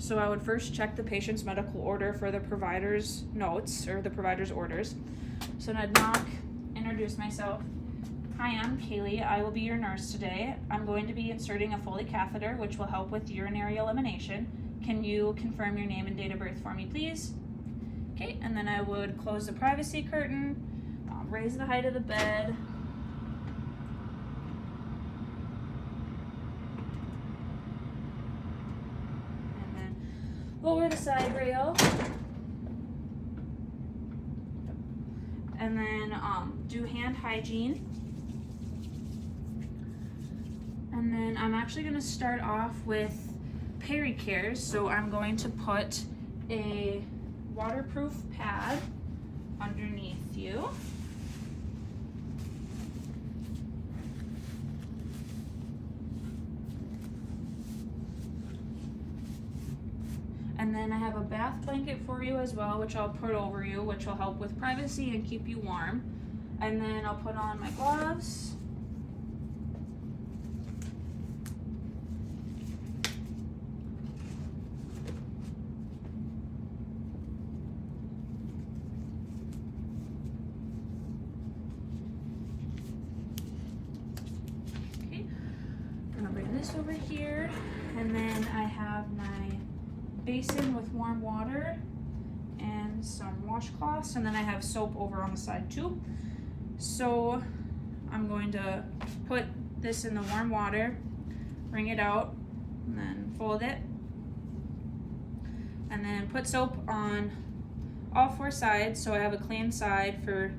So I would first check the patient's medical order for the provider's notes or the provider's orders. So I'd knock, introduce myself. Hi, I'm Kaylee. I will be your nurse today. I'm going to be inserting a Foley catheter, which will help with urinary elimination. Can you confirm your name and date of birth for me, please? Okay, and then I would close the privacy curtain, raise the height of the bed. And then lower the side rail. And then do hand hygiene. And then I'm actually going to start off with peri-care. So I'm going to put a waterproof pad underneath you. And then I have a bath blanket for you as well, which I'll put over you, which will help with privacy and keep you warm. And then I'll put on my gloves. Okay, I'm gonna bring this over here, and then I have my basin with warm water and some washcloths, and then I have soap over on the side too. So I'm going to put this in the warm water, wring it out, and then fold it, and then put soap on all 4 sides so I have a clean side for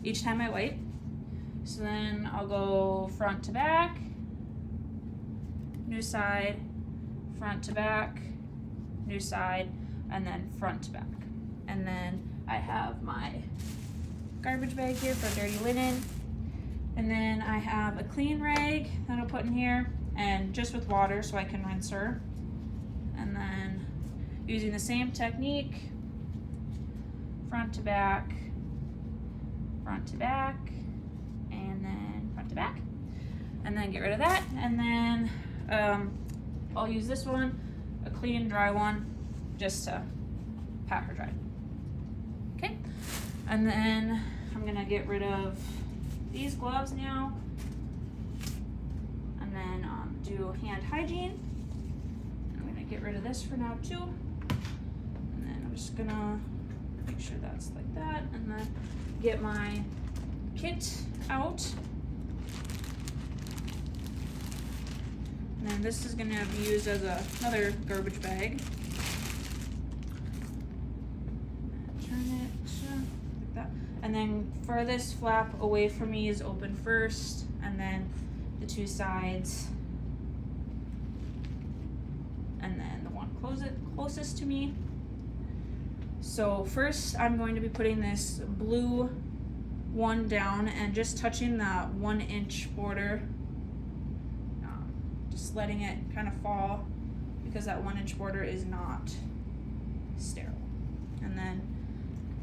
each time I wipe. So then I'll go front to back, new side, front to back, new side, and then front to back. And then I have my garbage bag here for dirty linen. And then I have a clean rag that I'll put in here, and just with water so I can rinse her. And then using the same technique, front to back, and then front to back. And then get rid of that. And then I'll use this one, a clean dry one, just to pat her dry. Okay, and then I'm gonna get rid of these gloves now, and then do hand hygiene. I'm gonna get rid of this for now too, and then I'm just gonna make sure that's like that, and then get my kit out. And then this is going to be used as another garbage bag. Turn it like that. And then furthest flap away from me is open first, and then the 2 sides, and then the one closest to me. So first I'm going to be putting this blue one down and just touching the 1-inch border. Just letting it kind of fall because that 1-inch border is not sterile. And then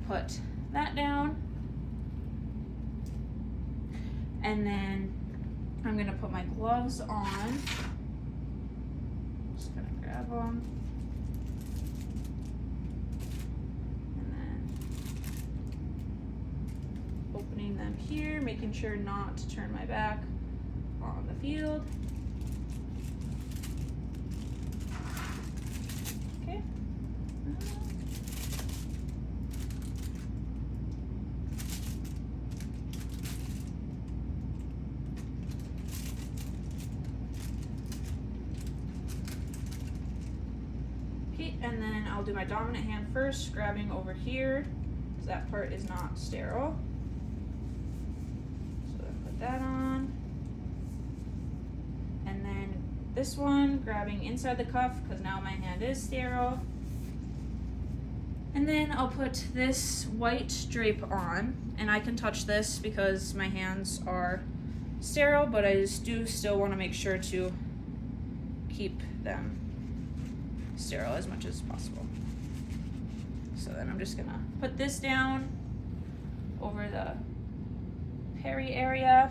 put that down. And then I'm gonna put my gloves on. Just gonna grab them. And then opening them here, making sure not to turn my back on the field. Okay, and then I'll do my dominant hand first, grabbing over here, because that part is not sterile. So then put that on. And then this one, grabbing inside the cuff, because now my hand is sterile. And then I'll put this white drape on, and I can touch this because my hands are sterile, but I do still want to make sure to keep them sterile as much as possible. So then I'm just gonna put this down over the peri area.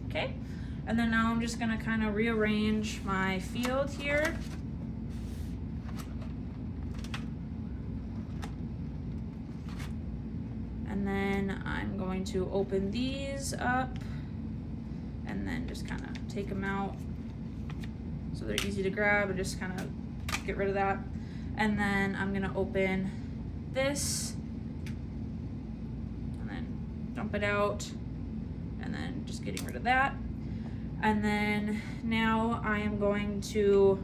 Okay, and then now I'm just gonna kind of rearrange my field here. I'm going to open these up and then just kind of take them out so they're easy to grab, and just kind of get rid of that. And then I'm gonna open this and then dump it out, and then just getting rid of that. And then now I am going to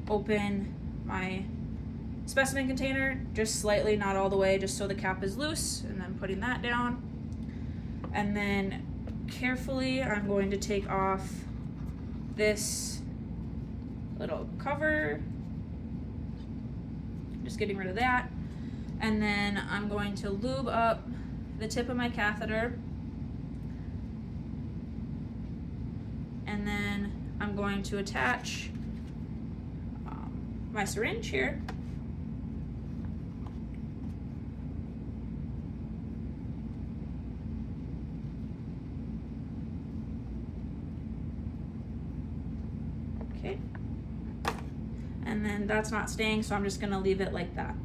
open my specimen container just slightly, not all the way, just so the cap is loose, and then putting that down. And then carefully I'm going to take off this little cover, just getting rid of that. And then I'm going to lube up the tip of my catheter, and then I'm going to attach my syringe here. Okay. And then that's not staying, so I'm just gonna leave it like that.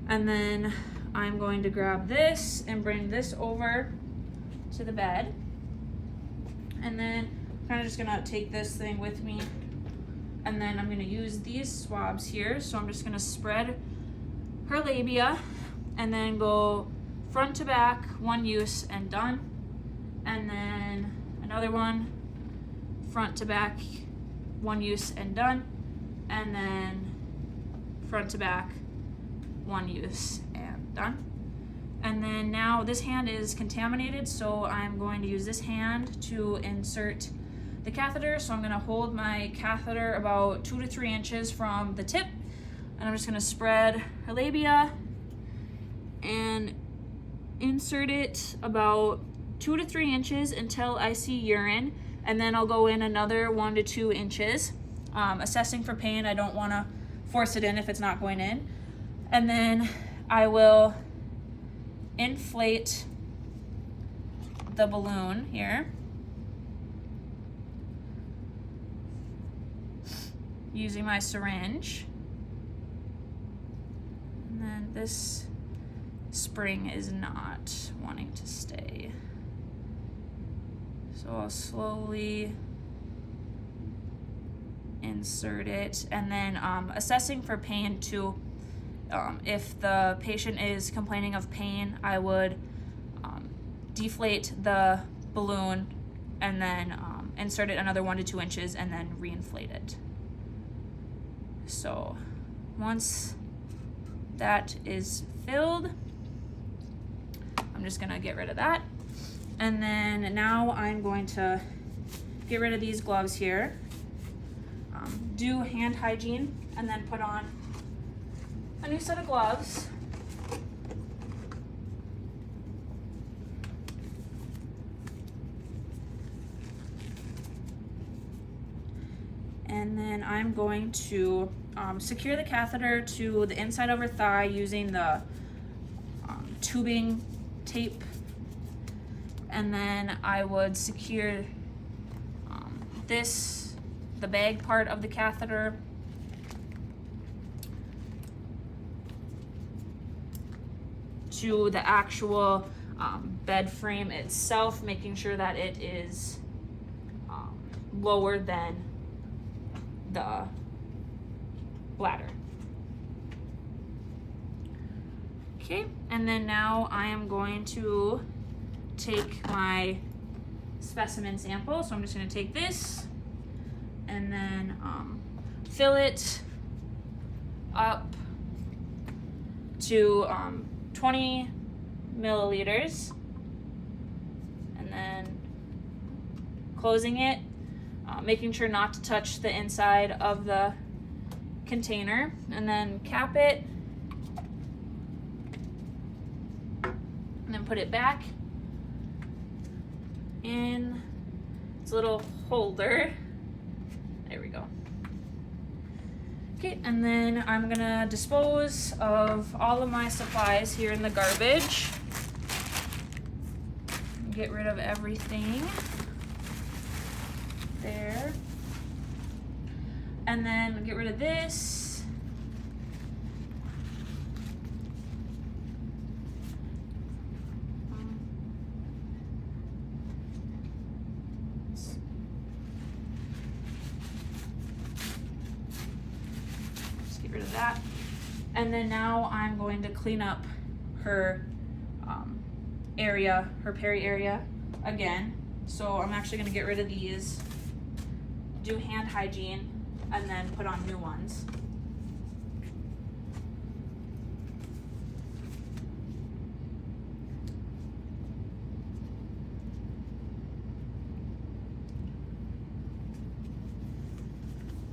And then I'm going to grab this and bring this over to the bed. And then I'm kind of just gonna take this thing with me. And then I'm gonna use these swabs here. So I'm just gonna spread her labia and then go front to back, one use and done. And then another one, front to back, one use and done. And then front to back, one use and done. And then now this hand is contaminated, so I'm going to use this hand to insert the catheter. So I'm going to hold my catheter about 2 to 3 inches from the tip, and I'm just going to spread her labia and insert it about 2 to 3 inches until I see urine, and then I'll go in another 1 to 2 inches. Assessing for pain, I don't want to force it in if it's not going in. And then I will inflate the balloon here using my syringe. And then this spring is not wanting to stay. So I'll slowly insert it, and then assessing for pain too. If the patient is complaining of pain, I would deflate the balloon and then insert it another 1 to 2 inches and then reinflate it. So once that is filled, I'm just gonna get rid of that. And then now I'm going to get rid of these gloves here. Do hand hygiene, and then put on a new set of gloves. And then I'm going to secure the catheter to the inside of her thigh using the tubing tape. And then I would secure the bag part of the catheter to the actual bed frame itself, making sure that it is lower than the bladder. Okay, and then now I am going to take my specimen sample. So I'm just going to take this and then fill it up to 20 milliliters, and then closing it, making sure not to touch the inside of the container, and then cap it, and then put it back in its little holder. There we go. Okay, and then I'm gonna dispose of all of my supplies here in the garbage. Get rid of everything there. And then get rid of this. get rid of that. And then now I'm going to clean up her area, her peri area again. So I'm actually going to get rid of these, do hand hygiene, and then put on new ones.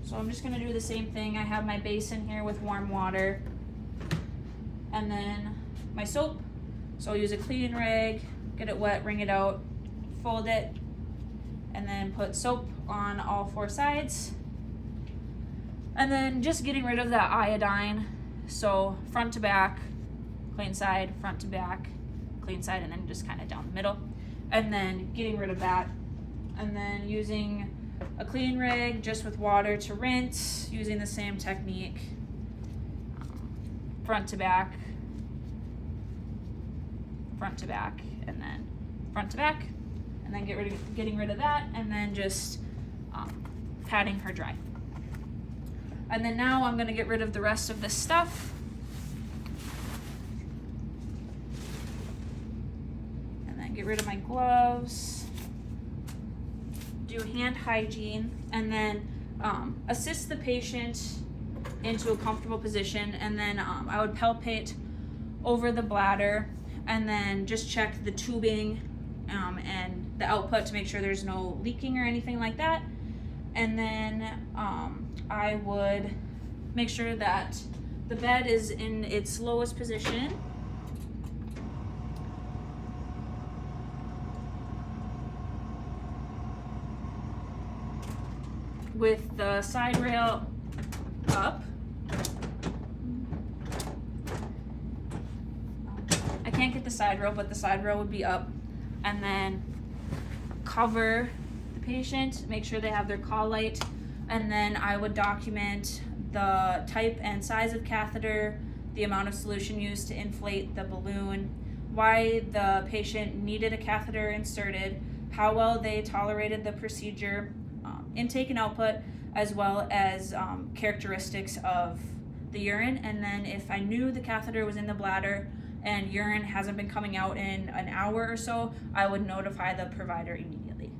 So I'm just going to do the same thing. I have my basin here with warm water, and then my soap. So I'll use a cleaning rag, get it wet, wring it out, fold it, and then put soap on all 4 sides. And then just getting rid of that iodine. So front to back, clean side, front to back, clean side, and then just kind of down the middle. And then getting rid of that. And then using a clean rag just with water to rinse, using the same technique, front to back, and then front to back, and then getting rid of that, and then just patting her dry. And then now I'm going to get rid of the rest of this stuff. And then get rid of my gloves. Do hand hygiene, and then assist the patient into a comfortable position, and then I would palpate over the bladder, and then just check the tubing and the output to make sure there's no leaking or anything like that. And then I would make sure that the bed is in its lowest position. With the side rail up. I can't get the side rail, but the side rail would be up. And then cover the patient, make sure they have their call light, and then I would document the type and size of catheter, the amount of solution used to inflate the balloon, why the patient needed a catheter inserted, how well they tolerated the procedure, intake and output, as well as characteristics of the urine. And then if I knew the catheter was in the bladder and urine hasn't been coming out in an hour or so, I would notify the provider immediately.